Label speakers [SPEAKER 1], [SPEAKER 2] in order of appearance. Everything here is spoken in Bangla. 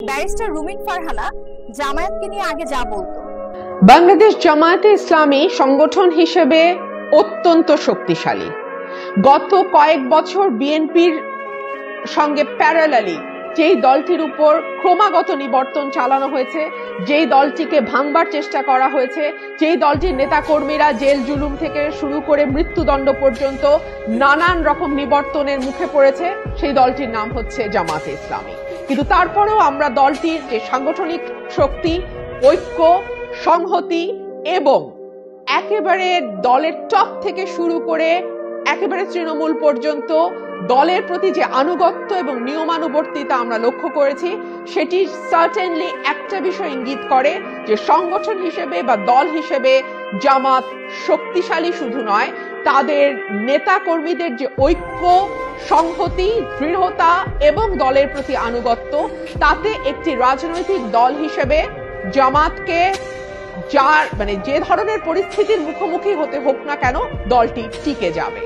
[SPEAKER 1] ব্যারিস্টার রুমিন ফারহানা জামায়াতকে নিয়ে আগে যা বলতো।
[SPEAKER 2] বাংলাদেশ জামায়াতে ইসলামী সংগঠন হিসেবে অত্যন্ত শক্তিশালী। গত কয়েক বছর বিএনপির সঙ্গে প্যারালালি যেই দলটির উপর ক্রমাগত নিবর্তন চালানো হয়েছে, যেই দলটিকে ভাঙবার চেষ্টা করা হয়েছে, যেই দলটির নেতাকর্মীরা জেল জুলুম থেকে শুরু করে মৃত্যুদণ্ড পর্যন্ত নানান রকম নিবর্তনের মুখে পড়েছে, সেই দলটির নাম হচ্ছে জামায়াতে ইসলামী। কিন্তু তারপরেও আমরা দলটির যে সাংগঠনিক শক্তি, ঐক্য, সংহতি এবং একেবারে দলের টপ থেকে শুরু করে একেবারে তৃণমূল পর্যন্ত দলের প্রতি যে আনুগত্য এবং নিয়মানুবর্তিতা আমরা লক্ষ্য করেছি, সেটি সার্টেনলি একটা বিষয় ইঙ্গিত করে যে সংগঠন হিসেবে বা দল হিসেবে জামাত শক্তিশালী শুধু নয়, তাদের নেতা কর্মীদের যে ঐক্য, সংহতি, দৃঢ়তা এবং দলের প্রতি আনুগত্য, তাতে একটি রাজনৈতিক দল হিসেবে জামাতকে যে ধরনের পরিস্থিতির মুখোমুখি হতে হোক না কেন দলটি টিকে যাবে।